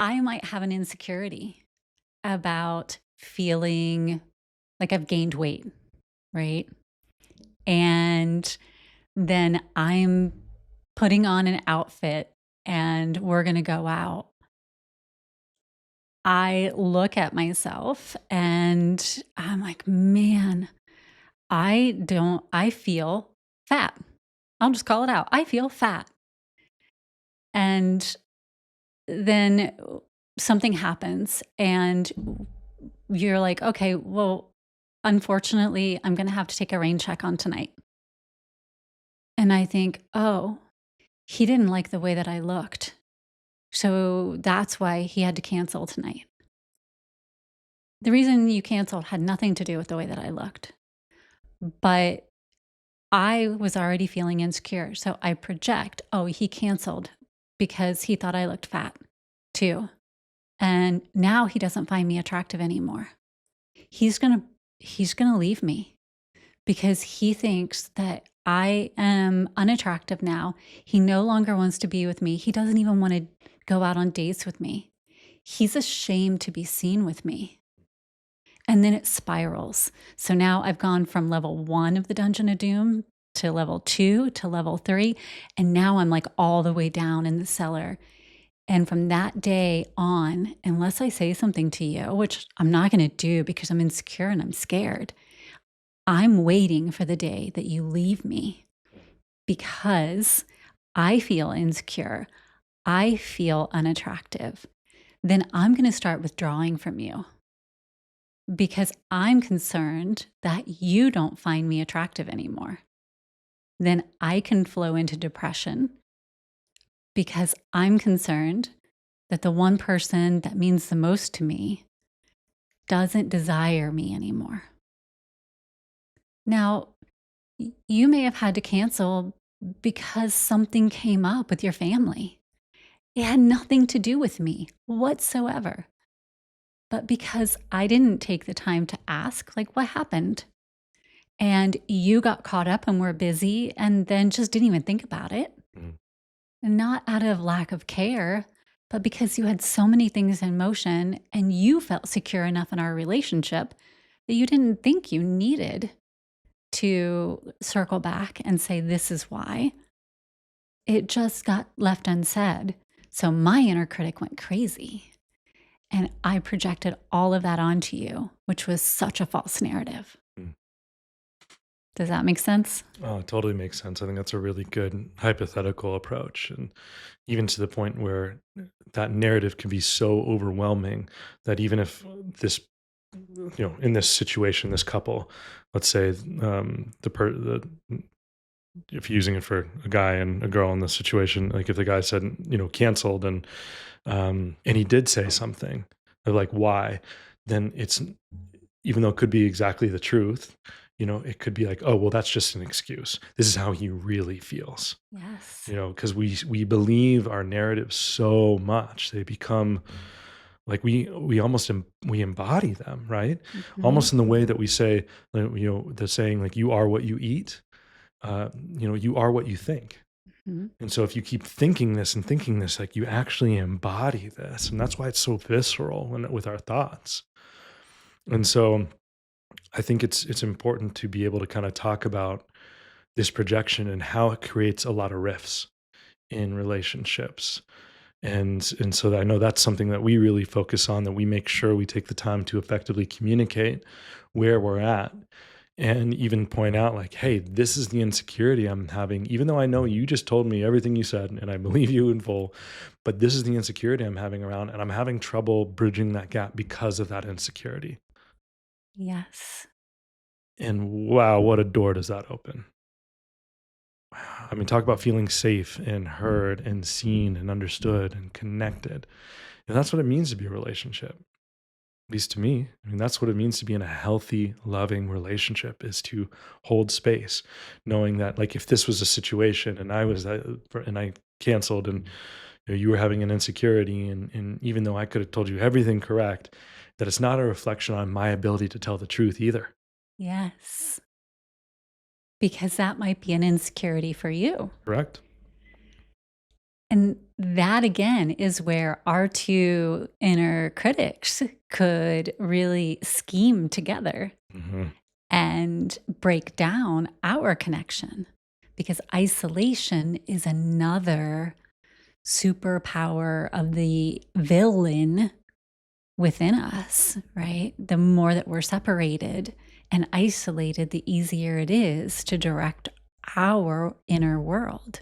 I might have an insecurity about feeling like I've gained weight, right? And then I'm putting on an outfit and we're going to go out. I look at myself and I'm like, man, I feel fat. I'll just call it out. I feel fat. And then something happens and you're like, okay, well, unfortunately, I'm going to have to take a rain check on tonight. And I think, oh, he didn't like the way that I looked. So that's why he had to cancel tonight. The reason you canceled had nothing to do with the way that I looked, but I was already feeling insecure. So I project, oh, he canceled because he thought I looked fat too. And now he doesn't find me attractive anymore. He's going to he's going to leave me because he thinks that I am unattractive now. He no longer wants to be with me. He doesn't even want to go out on dates with me. He's ashamed to be seen with me. And then it spirals. So now I've gone from level 1 of the Dungeon of Doom to level 2 to level 3. And now I'm like all the way down in the cellar. And from that day on, unless I say something to you, which I'm not going to do because I'm insecure and I'm scared, I'm waiting for the day that you leave me because I feel insecure. I feel unattractive. Then I'm going to start withdrawing from you because I'm concerned that you don't find me attractive anymore. Then I can flow into depression because I'm concerned that the one person that means the most to me doesn't desire me anymore. Now, you may have had to cancel because something came up with your family. It had nothing to do with me whatsoever. But because I didn't take the time to ask, like, what happened? And you got caught up and were busy and then just didn't even think about it. Mm. And not out of lack of care, but because you had so many things in motion and you felt secure enough in our relationship that you didn't think you needed to circle back and say, this is why. It just got left unsaid. So my inner critic went crazy and I projected all of that onto you, which was such a false narrative. Mm. Does that make sense? Oh, it totally makes sense. I think that's a really good hypothetical approach. And even to the point where that narrative can be so overwhelming that even if this, in this situation, this couple, let's say, if you're using it for a guy and a girl in this situation, like if the guy said, canceled and he did say something, they're like, why? Then it's, even though it could be exactly the truth, it could be like, oh, well, that's just an excuse. This is how he really feels, Yes. because we believe our narratives so much. They become like we almost we embody them, right? Mhm. Almost in the way that we say, the saying like, you are what you eat, you are what you think. Mhm. And so if you keep thinking this and thinking this, like you actually embody this. And that's why it's so visceral with our thoughts. And so I think it's important to be able to kind of talk about this projection and how it creates a lot of rifts in relationships. And so I know that's something that we really focus on, that we make sure we take the time to effectively communicate where we're at and even point out like, hey, this is the insecurity I'm having, even though I know you just told me everything you said and I believe you in full, but this is the insecurity I'm having around, and I'm having trouble bridging that gap because of that insecurity. Yes. And wow, what a door does that open? I mean, talk about feeling safe and heard and seen and understood and connected. And that's what it means to be a relationship. At least to me. I mean, that's what it means to be in a healthy, loving relationship, is to hold space, knowing that like if this was a situation and and I canceled, and you were having an insecurity, and even though I could have told you everything correct, that it's not a reflection on my ability to tell the truth either. Yes. Because that might be an insecurity for you. Correct? And that again is where our two inner critics could really scheme together Mhm. and break down our connection, because isolation is another superpower of the villain within us, right? The more that we're separated and isolated, the easier it is to direct our inner world.